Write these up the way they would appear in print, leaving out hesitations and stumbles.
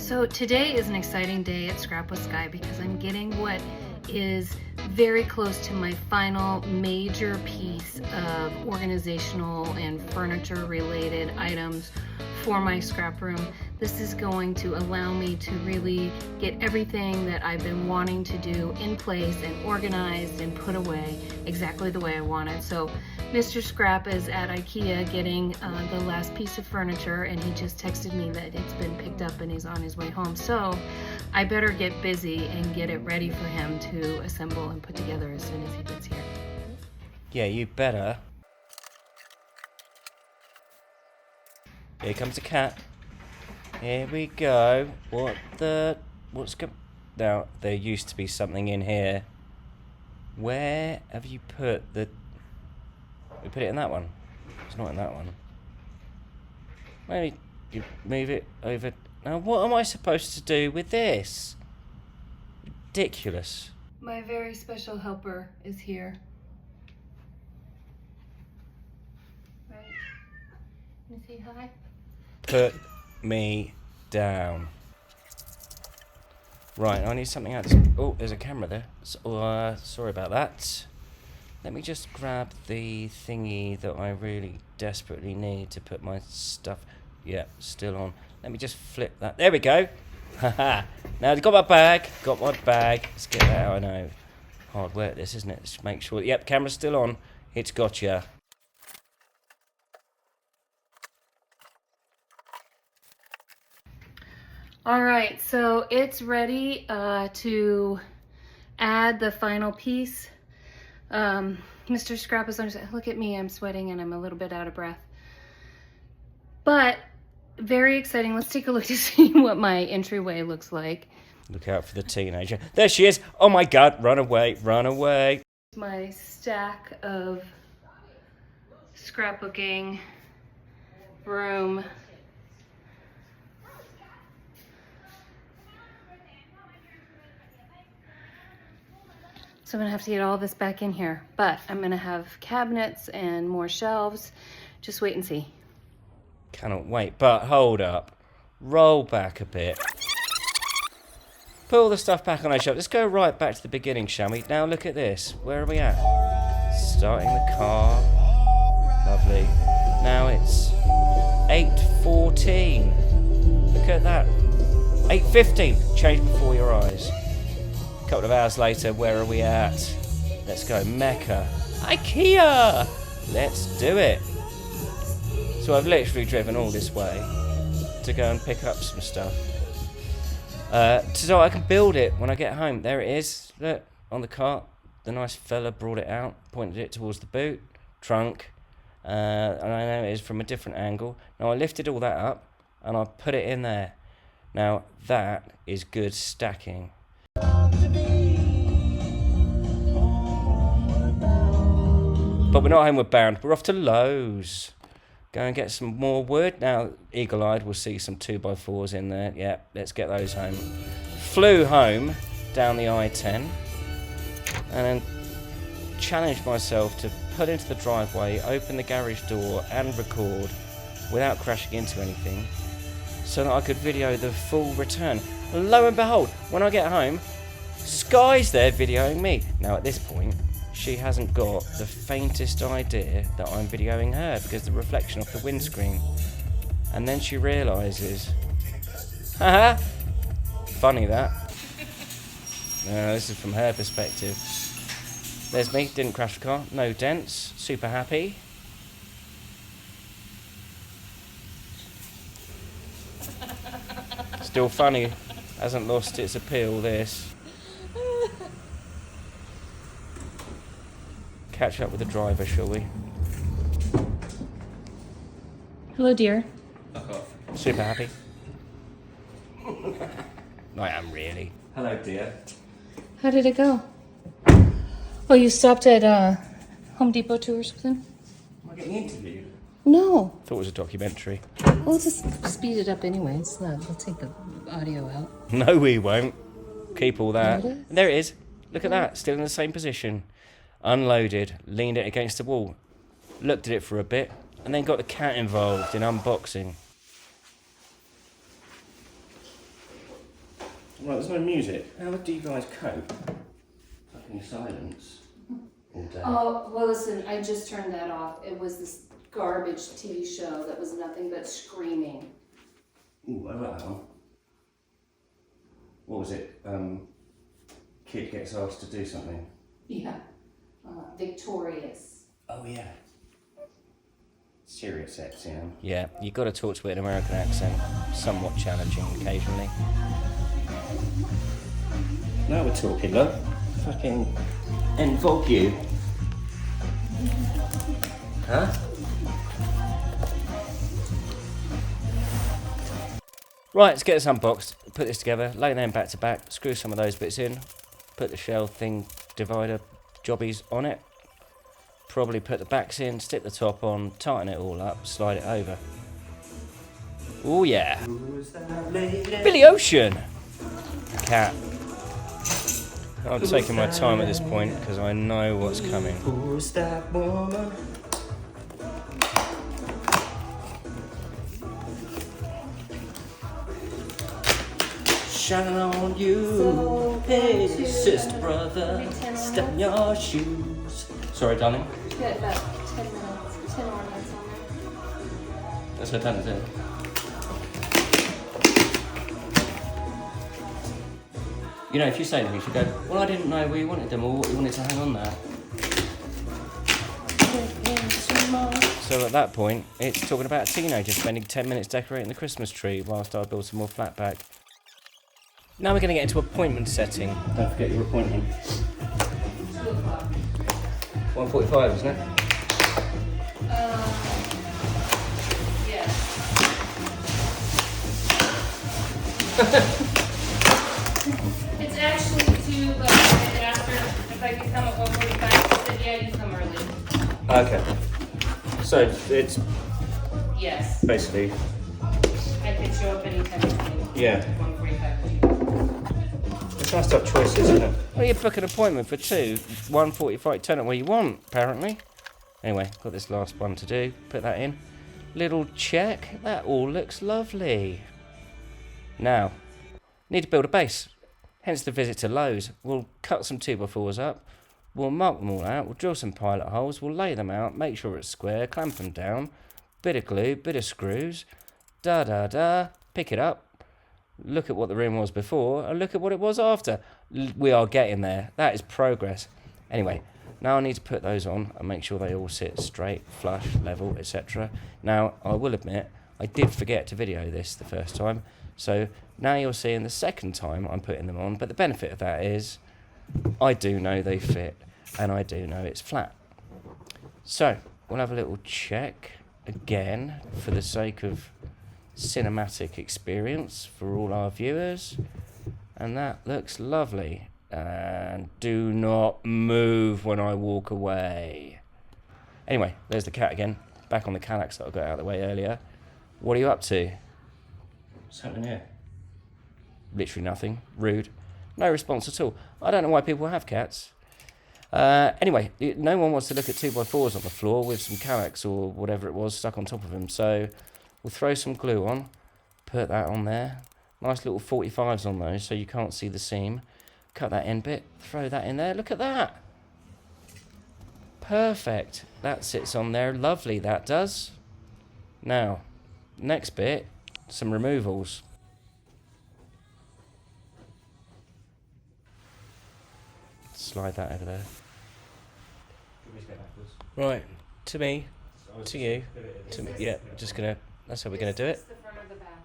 So today is an exciting day at Scrap with Sky because I'm getting what is very close to my final major piece of organizational and furniture related items for my scrap room. This is going to allow me to really get everything that I've been wanting to do in place and organized and put away exactly the way I want it. So Mr. Scrap is at IKEA getting the last piece of furniture, and he just texted me that it's been picked up and he's on his way home. So I better get busy and get it ready for him to assemble and put together as soon as he gets here. Yeah, you better. Here comes a cat. Here we go. What's now, there used to be something in here. Where have you put the... We put it in that one. It's not in that one. Maybe you move it over. Now, what am I supposed to do with this? Ridiculous. My very special helper is here. Right? Can you say hi? Put me down. Right, I need something else. Oh, there's a camera there. So, sorry about that. Let me just grab the thingy that I really desperately need to put my stuff... Yeah, still on. Let me just flip that. There we go. Haha. Now, I've got my bag. Got my bag. Let's get that out. I know. Hard work this, isn't it? Just make sure... Yep, camera's still on. It's got ya. All right, so it's ready to add the final piece. Mr. Scrap is on. Look at me, I'm sweating and I'm a little bit out of breath. But very exciting. Let's take a look to see what my entryway looks like. Look out for the teenager. There she is. Oh my God, run away, run away. My stack of scrapbooking room. So I'm gonna have to get all this back in here, but I'm gonna have cabinets and more shelves. Just wait and see. Cannot wait, but hold up. Roll back a bit. Put all the stuff back on our shelf. Let's go right back to the beginning, shall we? Now look at this. Where are we at? Starting the car. Lovely. Now it's 8:14. Look at that. 8:15. Change before your eyes. A couple of hours later, where are we at? Let's go Mecca. IKEA! Let's do it. So I've literally driven all this way to go and pick up some stuff. So I can build it when I get home. There it is. Look, on the cart. The nice fella brought it out, pointed it towards the boot, trunk. And I know it is from a different angle. Now I lifted all that up and I put it in there. Now that is good stacking. But we're not homeward bound. We're off to Lowe's. Go and get some more wood. Now, eagle-eyed, we'll see some 2x4s in there. Yeah, let's get those home. Flew home down the I-10 and then challenged myself to pull into the driveway, open the garage door and record without crashing into anything so that I could video the full return. And lo and behold, when I get home, Sky's there videoing me. Now, at this point, she hasn't got the faintest idea that I'm videoing her because of the reflection off the windscreen. And then she realises, haha, funny that. No, this is from her perspective. There's me, didn't crash the car, no dents, super happy. Still funny, hasn't lost its appeal, this. Catch up with the driver, shall we? Hello, dear. Super happy. I am really. Hello, dear. How did it go? Oh, you stopped at Home Depot too or something? Am I getting interviewed? No. Thought it was a documentary. We'll just speed it up anyways. We'll take the audio out. No, we won't. Keep all that. There it is. There it is. Look at that. Still in the same position. Unloaded. Leaned it against the wall. Looked at it for a bit. And then got the cat involved in unboxing. Right, there's no music. How do you guys cope? Fucking silence all day. Oh, well listen, I just turned that off. It was this garbage TV show that was nothing but screaming. Ooh, I like that one. What was it? Kid gets asked to do something. Yeah. Victorious. Oh yeah. Serious sex, you know. Yeah, you got to talk to it in an American accent. Somewhat challenging occasionally. Now we're talking, look. Fucking invoke you. Huh? Right, let's get this unboxed, put this together, lay them back to back, screw some of those bits in, put the shell thing divider jobbies on it, probably put the backs in, stick the top on, tighten it all up, slide it over. Oh yeah. Billy Ocean! Cat. I'm taking my time at this point because I know what's coming. Who's that woman? Shining on you, hey sister, brother, step in your shoes. Sorry, darling. You got about 10 minutes, 10 more minutes on there. That's her done, is it? You know, if you say anything, she'd go, well, I didn't know we wanted them or what you wanted to hang on there. So at that point, it's talking about a teenager spending 10 minutes decorating the Christmas tree whilst I build some more flat pack. Now we're going to get into appointment setting. Don't forget your appointment. 1:45, isn't it? Yeah. It's actually 2, but I asked her if I could come at 1:45. She said, yeah, you come early. Okay. So it's Yes. basically... I could show up anytime between Yeah. 1:45 and 2. It's nice to have choices, isn't it? Well, you book an appointment for 2, 1:45, turn it where you want, apparently. Anyway, got this last one to do. Put that in. Little check. That all looks lovely. Now, need to build a base. Hence the visit to Lowe's. We'll cut some 2x4s up. We'll mark them all out. We'll drill some pilot holes. We'll lay them out. Make sure it's square. Clamp them down. Bit of glue. Bit of screws. Da-da-da. Pick it up. Look at what the room was before and look at what it was after. We are getting there. That is progress. Anyway, now I need to put those on and make sure they all sit straight, flush, level, etc. Now, I will admit, I did forget to video this the first time. So now you're seeing the second time I'm putting them on. But the benefit of that is I do know they fit and I do know it's flat. So we'll have a little check again for the sake of cinematic experience for all our viewers, and that looks lovely. And do not move when I walk away. Anyway, there's the cat again, back on the Kallax that I got out of the way earlier. What are you up to? What's happening here? Literally nothing. Rude. No response at all. I don't know why people have cats. Anyway, no one wants to look at 2x4s on the floor with some Kallax or whatever it was stuck on top of them, so we'll throw some glue on, put that on there. Nice little 45s on those so you can't see the seam. Cut that end bit, throw that in there. Look at that. Perfect. That sits on there. Lovely, that does. Now, next bit, some removals. Slide that over there. Right, to me, to you, to me. Yeah, just gonna. That's how we're gonna do it. The front or the back?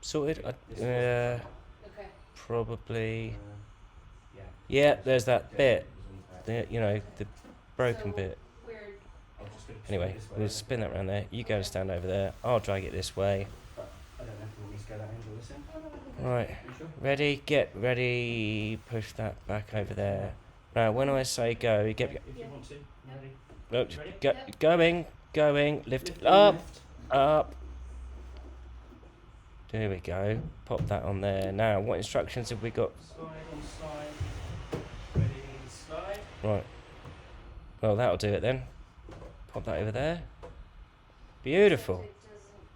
Sorted. Okay. Probably. Yeah, there's that bit. The the broken bit. Weird. Anyway, we'll spin that around there. You go and stand over there. I'll drag it this way. Right. Ready? Get ready. Push that back over there. Now, when I say go, you get. Look, going. Lift it up. There we go. Pop that on there. Now, what instructions have we got? Slide. Right. Well, that'll do it then. Pop that over there. Beautiful. It doesn't.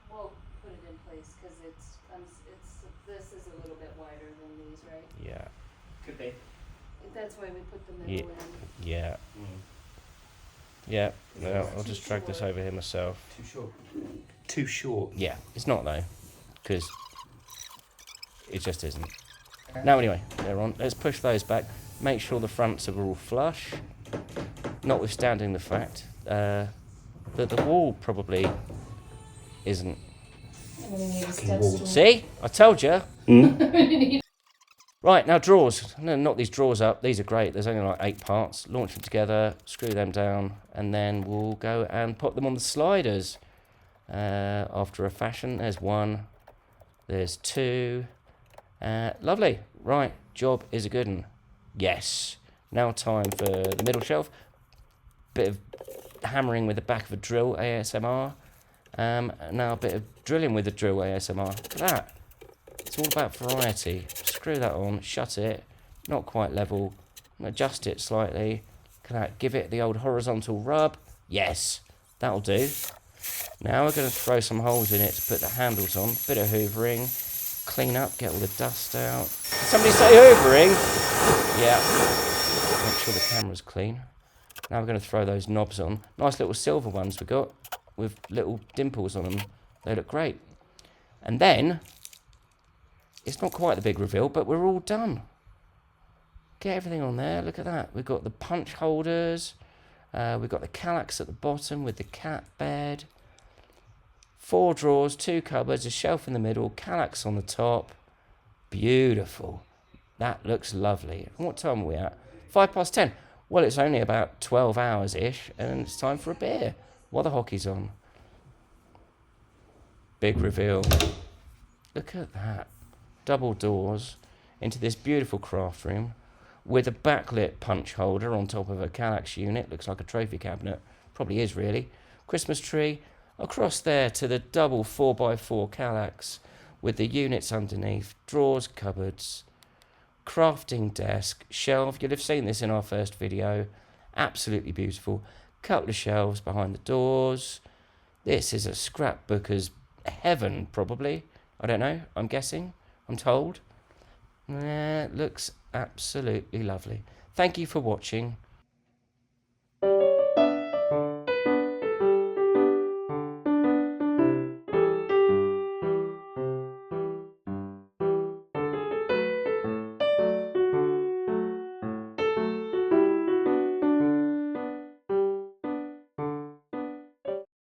We'll put it in place because this is a That's why we put the Yeah. middle in. Yeah. Yeah. No, I'll just drag this over here myself. Too short. Too short. Yeah, it's not though, because it just isn't. Now anyway, they're on. Let's push those back. Make sure the fronts are all flush. Notwithstanding the fact that the wall probably isn't. I'm gonna need a Fucking step wall. stool. See? I told you. Right, now drawers. I'm going to knock these drawers up. These are great. There's only like 8 parts. Launch them together, screw them down, and then we'll go and put them on the sliders. After a fashion. There's 1. There's 2. Lovely. Right, job is a good one. Yes. Now time for the middle shelf. Bit of hammering with the back of a drill, ASMR. Now a bit of drilling with the drill, ASMR. Look at that. It's all about variety. Screw that on, shut it. Not quite level. Adjust it slightly. Look at that. Give it the old horizontal rub. Yes, that'll do. Now we're going to throw some holes in it to put the handles on. Bit of hoovering. Clean up, get all the dust out. Did somebody say hoovering? Yeah. Make sure the camera's clean. Now we're going to throw those knobs on. Nice little silver ones we got with little dimples on them. They look great. And then, it's not quite the big reveal, but we're all done. Get everything on there. Look at that. We've got the punch holders. We've got the Kallax at the bottom with the cat bed. 4 drawers, 2 cupboards, a shelf in the middle, Kallax on the top. Beautiful. That looks lovely. And what time are we at? 10:05. Well, it's only about 12 hours-ish, and it's time for a beer while the hockey's on. Big reveal. Look at that. Double doors into this beautiful craft room with a backlit punch holder on top of a Kallax unit. Looks like a trophy cabinet. Probably is, really. Christmas tree. Across there to the double 4x4 Kallax with the units underneath. Drawers, cupboards. Crafting desk. Shelf. You'll have seen this in our first video. Absolutely beautiful. Couple of shelves behind the doors. This is a scrapbooker's heaven, probably. I don't know. I'm guessing. I'm told. Looks absolutely lovely. Thank you for watching.